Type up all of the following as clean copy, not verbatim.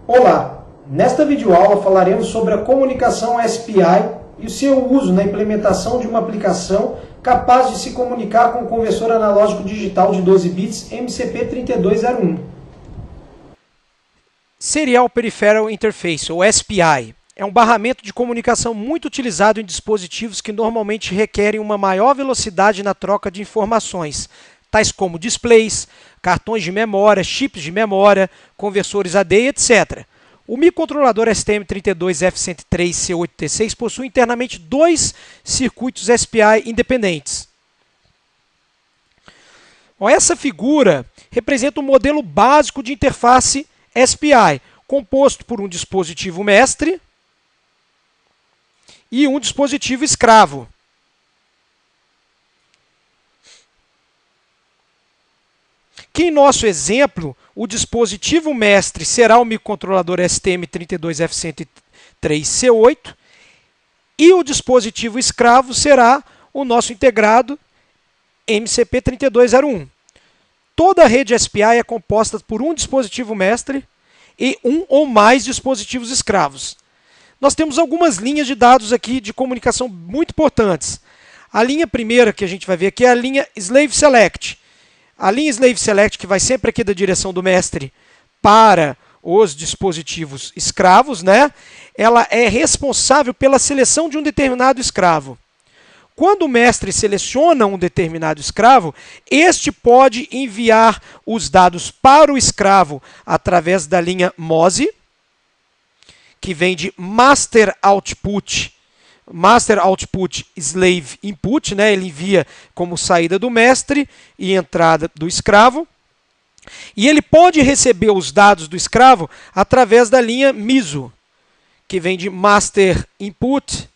Olá! Nesta videoaula falaremos sobre a comunicação SPI e o seu uso na implementação de uma aplicação capaz de se comunicar com o conversor analógico digital de 12 bits MCP3201. Serial Peripheral Interface, ou SPI, é um barramento de comunicação muito utilizado em dispositivos que normalmente requerem uma maior velocidade na troca de informações, tais como displays, cartões de memória, chips de memória, conversores AD, etc. O microcontrolador STM32F103C8T6 possui internamente dois circuitos SPI independentes. Essa figura representa um modelo básico de interface SPI, composto por um dispositivo mestre e um dispositivo escravo. Que em nosso exemplo, o dispositivo mestre será o microcontrolador STM32F103C8 e o dispositivo escravo será o nosso integrado MCP3201. Toda a rede SPI é composta por um dispositivo mestre e um ou mais dispositivos escravos. Nós temos algumas linhas de dados aqui de comunicação muito importantes. A linha primeira que a gente vai ver aqui é a linha Slave Select. A linha Slave Select, que vai sempre aqui da direção do mestre para os dispositivos escravos, né? Ela é responsável pela seleção de um determinado escravo. Quando o mestre seleciona um determinado escravo, este pode enviar os dados para o escravo através da linha MOSI, que vem de Master Output Slave Input, né? Ele envia como saída do mestre e entrada do escravo. E ele pode receber os dados do escravo através da linha MISO, que vem de Master Input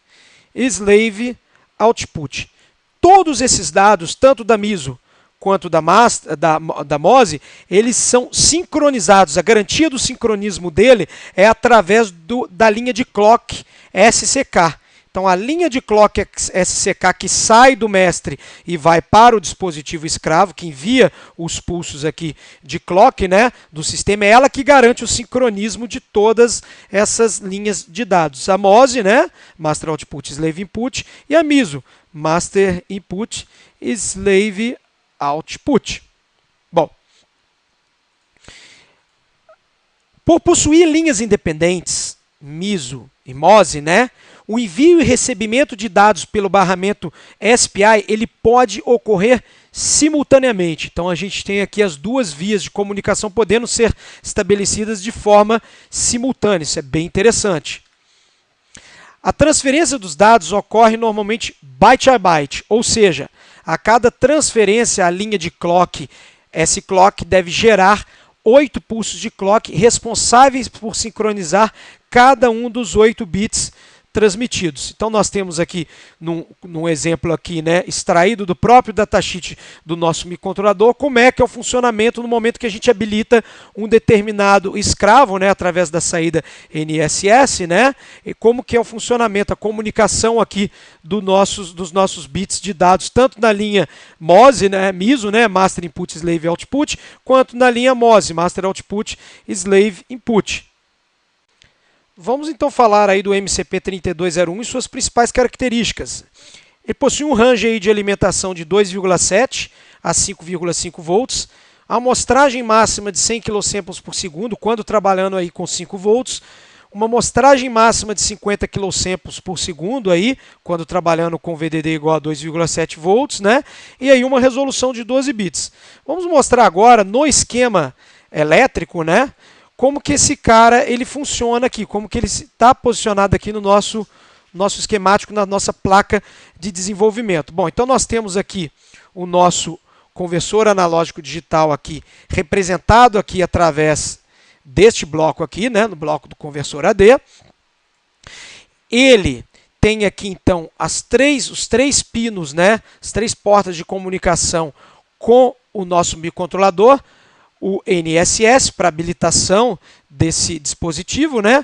Slave Output. Todos esses dados, tanto da MISO quanto da MOSI, eles são sincronizados. A garantia do sincronismo dele é através da linha de clock SCK. Então, a linha de clock SCK que sai do mestre e vai para o dispositivo escravo, que envia os pulsos aqui de clock, né, do sistema, é ela que garante o sincronismo de todas essas linhas de dados. A MOSI, né, Master Output Slave Input, e a MISO, Master Input Slave Output. Bom, por possuir linhas independentes, MISO e MOSI, né, o envio e recebimento de dados pelo barramento SPI ele pode ocorrer simultaneamente. Então a gente tem aqui as duas vias de comunicação podendo ser estabelecidas de forma simultânea. Isso é bem interessante. A transferência dos dados ocorre normalmente byte a byte, ou seja, a cada transferência a linha de clock, S-clock, deve gerar 8 pulsos de clock responsáveis por sincronizar cada um dos 8 bits transmitidos. Então nós temos aqui, num exemplo aqui, né, extraído do próprio datasheet do nosso microcontrolador, como é que é o funcionamento no momento que a gente habilita um determinado escravo, né, através da saída NSS, né, e como que é o funcionamento, a comunicação aqui dos nossos bits de dados, tanto na linha MOSI, né, MISO, né, Master Input Slave Output, quanto na linha MOSI, Master Output Slave Input. Vamos então falar aí do MCP3201 e suas principais características. Ele possui um range aí de alimentação de 2,7 a 5,5 volts, a amostragem máxima de 100 kS por segundo quando trabalhando aí com 5 volts, uma amostragem máxima de 50 kS por segundo aí quando trabalhando com VDD igual a 2,7 volts, né? E aí uma resolução de 12 bits. Vamos mostrar agora no esquema elétrico, né, como que esse cara ele funciona aqui, como que ele está posicionado aqui no nosso esquemático, na nossa placa de desenvolvimento. Bom, então nós temos aqui o nosso conversor analógico digital aqui, representado aqui através deste bloco aqui, né, no bloco do conversor AD. Ele tem aqui então os três pinos, né, as 3 portas de comunicação com o nosso microcontrolador, o NSS para habilitação desse dispositivo, né?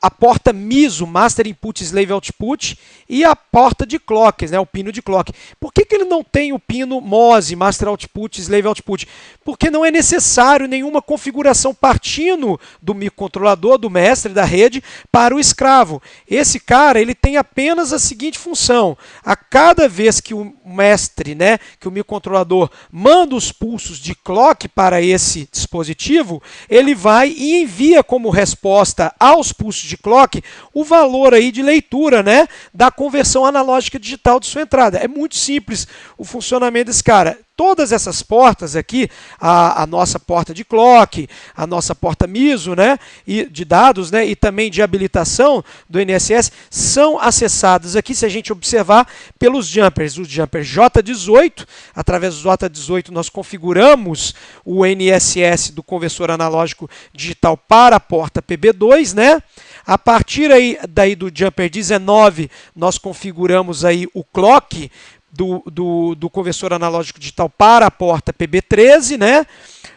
a porta MISO, Master Input Slave Output, e a porta de clocks, né, o pino de clock. Por que ele não tem o pino MOSI, Master Output, Slave Output? Porque não é necessário nenhuma configuração partindo do microcontrolador, do mestre da rede, para o escravo. Esse cara, ele tem apenas a seguinte função: a cada vez que o mestre, né, que o microcontrolador manda os pulsos de clock para esse dispositivo, ele vai e envia como resposta aos pulsos de clock o valor aí de leitura, né, da conversão analógica digital de sua entrada. É muito simples o funcionamento desse cara. Todas essas portas aqui, a nossa porta de clock, a nossa porta MISO, né, e de dados, né, e também de habilitação do NSS, são acessadas aqui, se a gente observar, pelos jumpers. O jumper J18, através do J18 nós configuramos o NSS do conversor analógico digital para a porta PB2, né? A partir daí do jumper 19, nós configuramos aí o clock do conversor analógico digital para a porta PB13, né?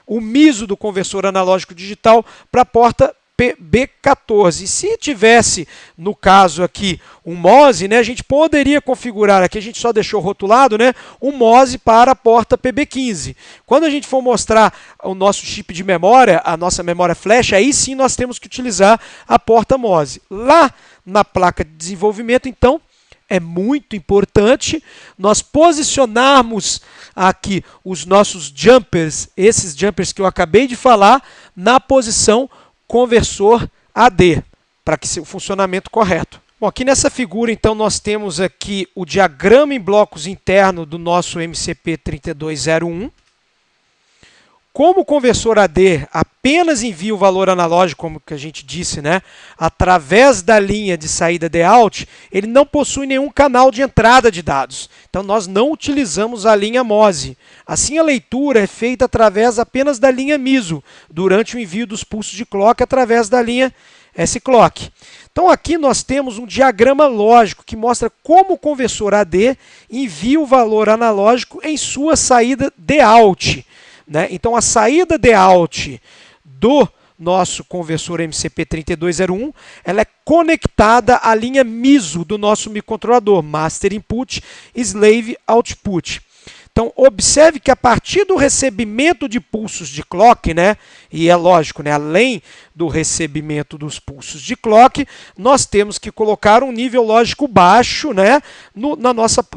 O MISO do conversor analógico digital para a porta PB14. E se tivesse, no caso aqui, um MOSI, né, a gente poderia configurar, aqui a gente só deixou rotulado, né, um MOSI para a porta PB15. Quando a gente for mostrar o nosso chip de memória, a nossa memória flash, aí sim nós temos que utilizar a porta MOSI. Lá na placa de desenvolvimento, então, é muito importante nós posicionarmos aqui os nossos jumpers, esses jumpers que eu acabei de falar, na posição conversor AD, para que seja o funcionamento correto. Bom, aqui nessa figura, então, nós temos aqui o diagrama em blocos interno do nosso MCP3201. Como o conversor AD apenas envia o valor analógico, como que a gente disse, né, através da linha de saída D-out, ele não possui nenhum canal de entrada de dados. Então, nós não utilizamos a linha MOSI. Assim, a leitura é feita através apenas da linha MISO, durante o envio dos pulsos de clock através da linha S-Clock. Então, aqui nós temos um diagrama lógico que mostra como o conversor AD envia o valor analógico em sua saída D-out. Né? Então, a saída D-out do nosso conversor MCP3201, ela é conectada à linha MISO do nosso microcontrolador, Master Input Slave Output. Então, observe que a partir do recebimento de pulsos de clock, né, e é lógico, né, além do recebimento dos pulsos de clock, nós temos que colocar um nível lógico baixo, né,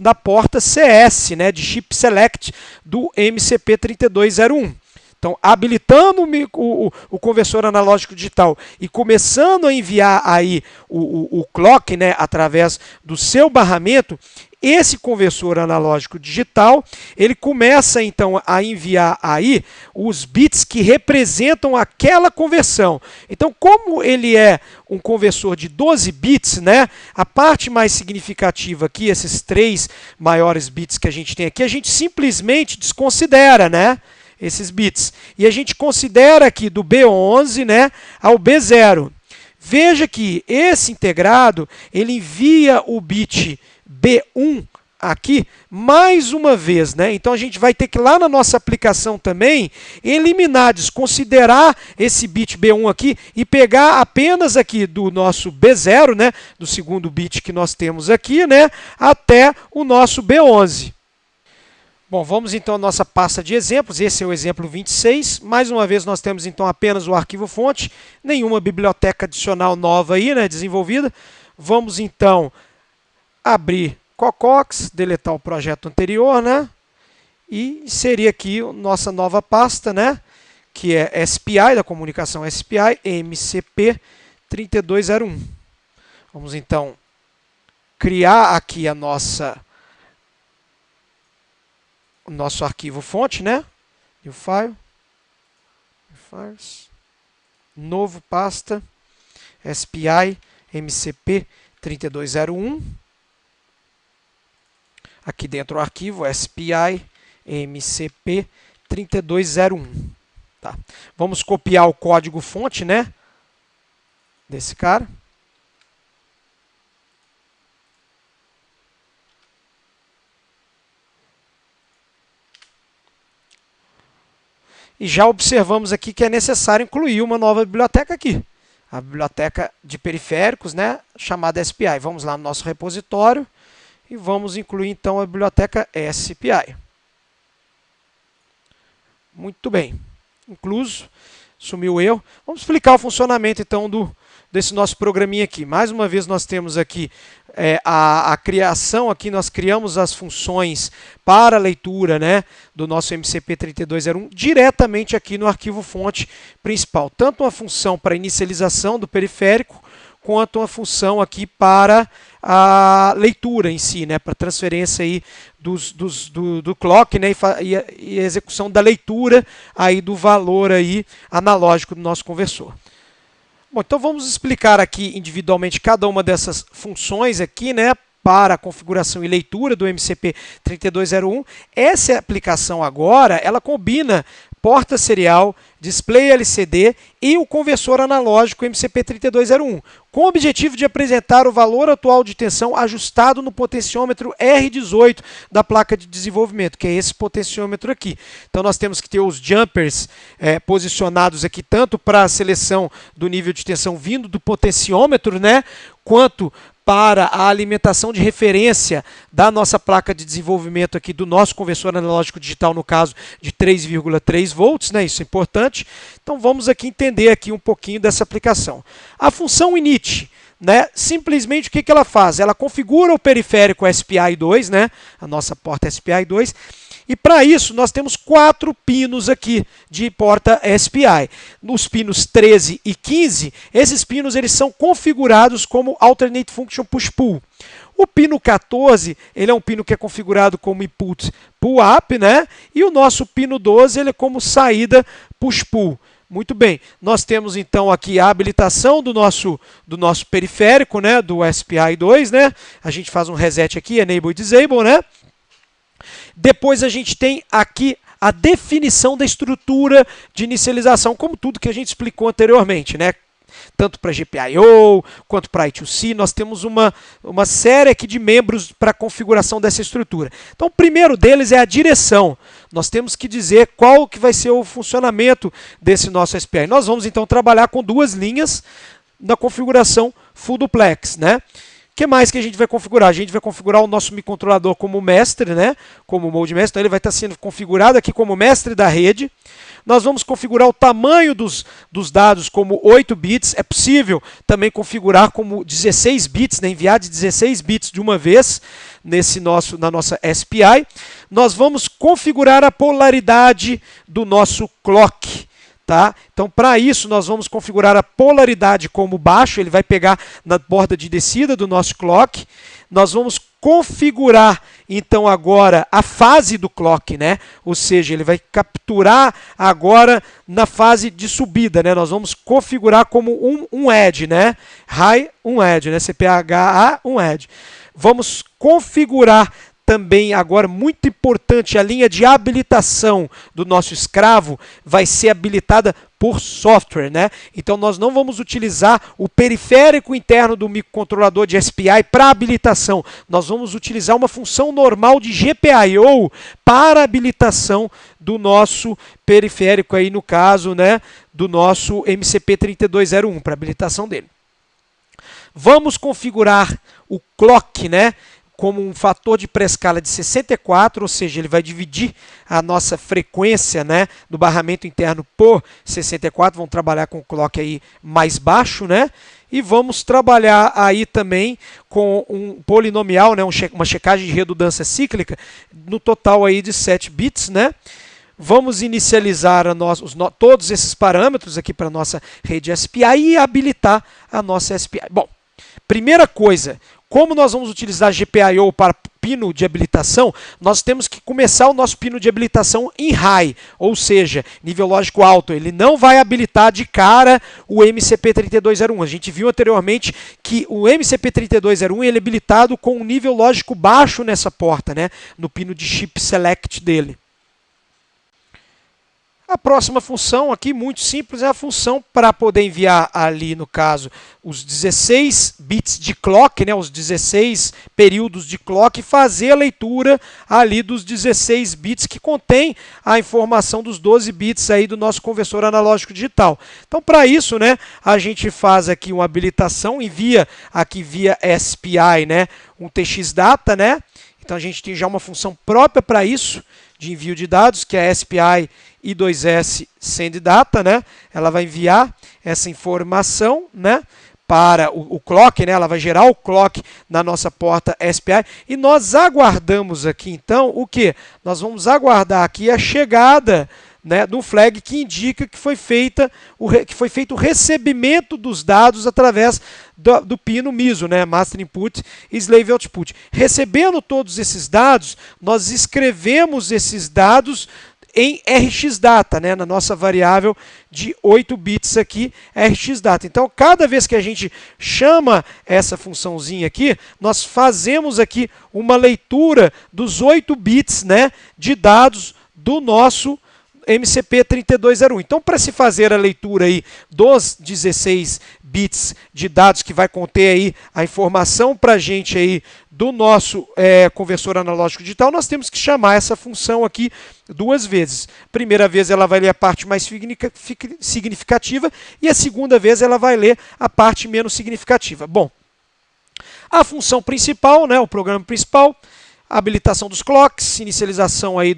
na porta CS, né, de Chip Select do MCP3201. Então, habilitando o conversor analógico digital e começando a enviar aí o clock, né, através do seu barramento, esse conversor analógico digital, ele começa então a enviar aí os bits que representam aquela conversão. Então, como ele é um conversor de 12 bits, né, a parte mais significativa aqui, esses 3 maiores bits que a gente tem aqui, a gente simplesmente desconsidera, né, esses bits. E a gente considera aqui do B11, né, ao B0. Veja que esse integrado, ele envia o bit B1 aqui mais uma vez, né? Então a gente vai ter que lá na nossa aplicação também eliminar, desconsiderar esse bit B1 aqui e pegar apenas aqui do nosso B0, né, do segundo bit que nós temos aqui, né, até o nosso B11. Bom, vamos então à nossa pasta de exemplos. Esse é o exemplo 26. Mais uma vez nós temos então apenas o arquivo fonte, nenhuma biblioteca adicional nova aí, né, desenvolvida. Vamos então abrir Cocox, deletar o projeto anterior, né? E inserir aqui a nossa nova pasta, né? Que é SPI, da comunicação SPI, MCP3201. Vamos então criar aqui o nosso arquivo fonte, né? New file, files, novo pasta, SPI, MCP3201. Aqui dentro o arquivo SPI MCP3201. Tá. Vamos copiar o código fonte, né, desse cara. E já observamos aqui que é necessário incluir uma nova biblioteca aqui. a biblioteca de periféricos, né, chamada SPI. Vamos lá no nosso repositório e vamos incluir então a biblioteca SPI. Muito bem, incluso, sumiu o erro. Vamos explicar o funcionamento então desse nosso programinha aqui. Mais uma vez nós temos aqui a criação, aqui nós criamos as funções para a leitura, né, do nosso MCP3201 diretamente aqui no arquivo fonte principal. Tanto uma função para inicialização do periférico, quanto uma função aqui para a leitura em si, né, para transferência aí do clock, né, e a execução da leitura aí do valor aí analógico do nosso conversor. Bom, então vamos explicar aqui individualmente cada uma dessas funções aqui, né, para a configuração e leitura do MCP3201. Essa aplicação agora, ela combina porta serial, display LCD e o conversor analógico MCP3201, com o objetivo de apresentar o valor atual de tensão ajustado no potenciômetro R18 da placa de desenvolvimento, que é esse potenciômetro aqui. Então nós temos que ter os jumpers posicionados aqui, tanto para a seleção do nível de tensão vindo do potenciômetro, né, quanto para a alimentação de referência da nossa placa de desenvolvimento aqui, do nosso conversor analógico digital, no caso de 3,3 volts, né? Isso é importante. Então vamos aqui entender aqui um pouquinho dessa aplicação. A função init, né? Simplesmente o que ela faz? Ela configura o periférico SPI2, né? A nossa porta SPI2. E para isso nós temos 4 pinos aqui de porta SPI. Nos pinos 13 e 15, esses pinos eles são configurados como Alternate Function Push-Pull. O pino 14, ele é um pino que é configurado como input pull-up, né? E o nosso pino 12, ele é como saída push-pull. Muito bem, nós temos então aqui a habilitação do nosso periférico, né? Do SPI2, né? A gente faz um reset aqui, Enable e Disable, né? Depois a gente tem aqui a definição da estrutura de inicialização, como tudo que a gente explicou anteriormente, né? Tanto para GPIO quanto para I2C, nós temos uma série aqui de membros para a configuração dessa estrutura. Então, o primeiro deles é a direção. Nós temos que dizer qual que vai ser o funcionamento desse nosso SPI. Nós vamos então trabalhar com 2 linhas na configuração Full Duplex, né? O que mais que a gente vai configurar? A gente vai configurar o nosso microcontrolador como mestre, né? Como mode mestre. Então ele vai estar sendo configurado aqui como mestre da rede. Nós vamos configurar o tamanho dos dados como 8 bits. É possível também configurar como 16 bits, né? Enviar de 16 bits de uma vez na nossa SPI. Nós vamos configurar a polaridade do nosso clock. Tá? Então, para isso, nós vamos configurar a polaridade como baixo, ele vai pegar na borda de descida do nosso clock. Nós vamos configurar, então, agora a fase do clock, né? Ou seja, ele vai capturar agora na fase de subida, né? Nós vamos configurar como um edge, né? High, um edge, né? CPHA, um edge. Vamos configurar também agora, muito importante, a linha de habilitação do nosso escravo vai ser habilitada por software, né? Então nós não vamos utilizar o periférico interno do microcontrolador de SPI para habilitação. Nós vamos utilizar uma função normal de GPIO para habilitação do nosso periférico aí, no caso, né, do nosso MCP3201, para habilitação dele. Vamos configurar o clock, né, como um fator de pré-escala de 64, ou seja, ele vai dividir a nossa frequência, né, do barramento interno por 64, vamos trabalhar com o clock aí mais baixo, né, e vamos trabalhar aí também com um polinomial, né, uma checagem de redundância cíclica, no total aí de 7 bits, né. Vamos inicializar todos esses parâmetros aqui para a nossa rede SPI e habilitar a nossa SPI. Bom, primeira coisa, como nós vamos utilizar GPIO para pino de habilitação, nós temos que começar o nosso pino de habilitação em high, ou seja, nível lógico alto. Ele não vai habilitar de cara o MCP3201. A gente viu anteriormente que o MCP3201 ele é habilitado com um nível lógico baixo nessa porta, né, no pino de chip select dele. A próxima função aqui, muito simples, é a função para poder enviar ali, no caso, os 16 bits de clock, né, os 16 períodos de clock, e fazer a leitura ali dos 16 bits que contém a informação dos 12 bits aí do nosso conversor analógico digital. Então, para isso, né, a gente faz aqui uma habilitação, envia aqui via SPI, né, um TX-Data, né? Então, a gente tem já uma função própria para isso, de envio de dados, que é a SPI I2S Send Data, né? Ela vai enviar essa informação, né, para o clock, né? Ela vai gerar o clock na nossa porta SPI e nós aguardamos aqui, então, o que? Nós vamos aguardar aqui a chegada, né, do flag que indica que foi feito o recebimento dos dados através do pino MISO, né, Master Input e Slave Output. Recebendo todos esses dados, nós escrevemos esses dados em RxData, né, na nossa variável de 8 bits aqui, RxData. Então, cada vez que a gente chama essa funçãozinha aqui, nós fazemos aqui uma leitura dos 8 bits, né, de dados do nosso MCP3201. Então, para se fazer a leitura aí dos 16 bits de dados que vai conter aí a informação para a gente aí do nosso conversor analógico digital, nós temos que chamar essa função aqui duas vezes. Primeira vez ela vai ler a parte mais significativa e a segunda vez ela vai ler a parte menos significativa. Bom, a função principal, né, o programa principal, a habilitação dos clocks, inicialização aí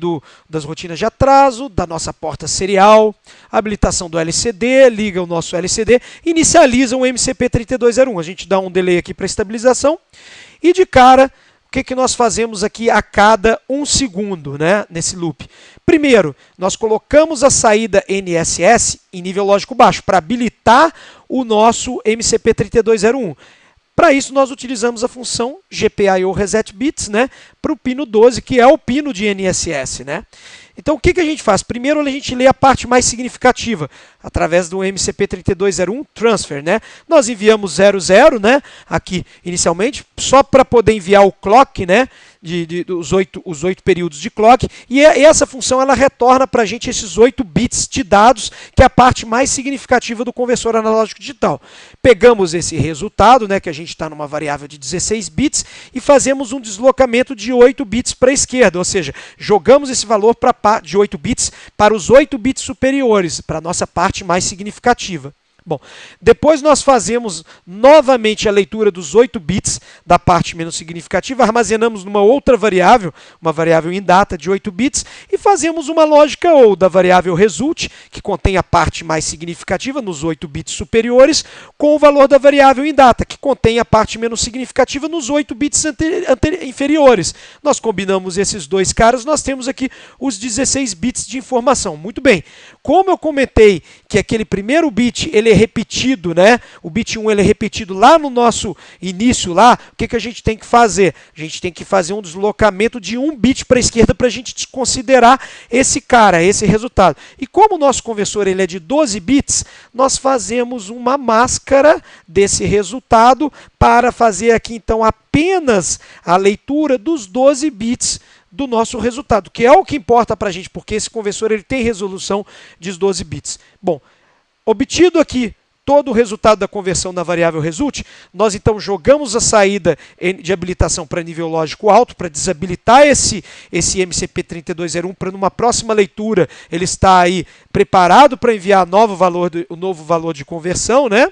das rotinas de atraso, da nossa porta serial, habilitação do LCD, liga o nosso LCD, inicializa o MCP3201. A gente dá um delay aqui para estabilização e de cara, o que nós fazemos aqui a cada 1 segundo, né, nesse loop? Primeiro, nós colocamos a saída NSS em nível lógico baixo para habilitar o nosso MCP3201. Para isso, nós utilizamos a função GPIO Reset Bits, né, para o pino 12, que é o pino de NSS, né? Então, o que a gente faz? Primeiro, a gente lê a parte mais significativa, através do MCP3201 Transfer, né? Nós enviamos 00, né, aqui inicialmente, só para poder enviar o clock, né, os 8 períodos de clock, e essa função ela retorna para a gente esses 8 bits de dados, que é a parte mais significativa do conversor analógico digital. Pegamos esse resultado, né, que a gente está numa variável de 16 bits, e fazemos um deslocamento de 8 bits para a esquerda, ou seja, jogamos esse valor de 8 bits para os 8 bits superiores, para a nossa parte mais significativa. Bom, depois nós fazemos novamente a leitura dos 8 bits da parte menos significativa, armazenamos numa outra variável, uma variável em data de 8 bits, e fazemos uma lógica ou da variável result, que contém a parte mais significativa nos 8 bits superiores, com o valor da variável em data, que contém a parte menos significativa nos 8 bits inferiores. Nós combinamos esses dois caras, nós temos aqui os 16 bits de informação. Muito bem, como eu comentei que aquele primeiro bit ele é repetido, né? O bit 1 ele é repetido lá no nosso início lá, o que a gente tem que fazer? A gente tem que fazer um deslocamento de 1 bit para a esquerda para a gente considerar esse cara, esse resultado. E como o nosso conversor ele é de 12 bits, nós fazemos uma máscara desse resultado para fazer aqui então apenas a leitura dos 12 bits do nosso resultado, que é o que importa para a gente, porque esse conversor ele tem resolução de 12 bits. Bom, obtido aqui todo o resultado da conversão na variável result, nós então jogamos a saída de habilitação para nível lógico alto, para desabilitar esse MCP3201, para numa próxima leitura ele está aí preparado para enviar o novo valor de conversão, né?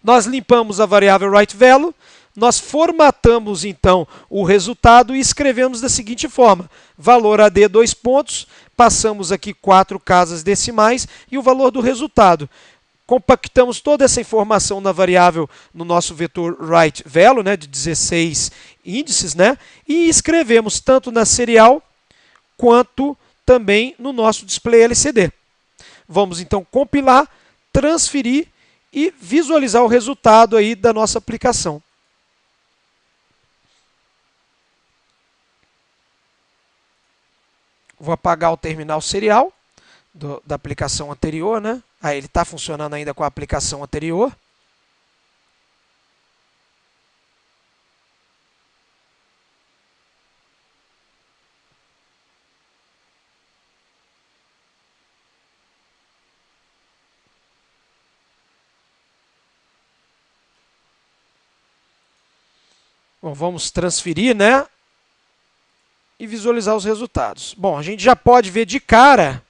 Nós limpamos a variável WriteValue, nós formatamos então o resultado e escrevemos da seguinte forma: valor AD 2 pontos, passamos aqui 4 casas decimais e o valor do resultado. Compactamos toda essa informação na variável no nosso vetor WriteValue, né, de 16 índices, né, e escrevemos tanto na serial quanto também no nosso display LCD. Vamos então compilar, transferir e visualizar o resultado aí da nossa aplicação. Vou apagar o terminal serial da aplicação anterior, né? Aí ele está funcionando ainda com a aplicação anterior. Bom, vamos transferir, né? E visualizar os resultados. Bom, a gente já pode ver de cara,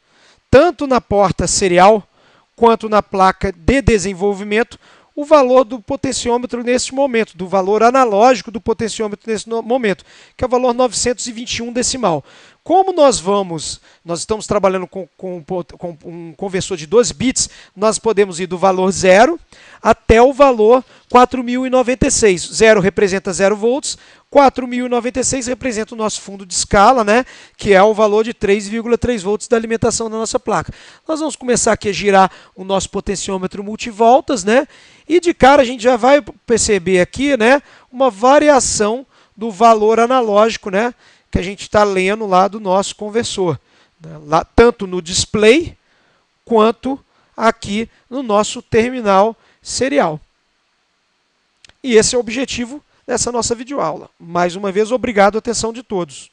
tanto na porta serial quanto na placa de desenvolvimento, o valor do potenciômetro neste momento, do valor analógico do potenciômetro nesse momento, que é o valor 921 decimal. Como nós estamos trabalhando com um conversor de 12 bits, nós podemos ir do valor 0 até o valor 4096. 0 representa 0 volts, 4096 representa o nosso fundo de escala, né, que é o valor de 3,3 volts da alimentação da nossa placa. Nós vamos começar aqui a girar o nosso potenciômetro multivoltas, né, e de cara a gente já vai perceber aqui, né, uma variação do valor analógico, né, que a gente está lendo lá do nosso conversor, né, lá, tanto no display quanto aqui no nosso terminal serial. E esse é o objetivo dessa nossa videoaula. Mais uma vez, obrigado, atenção de todos.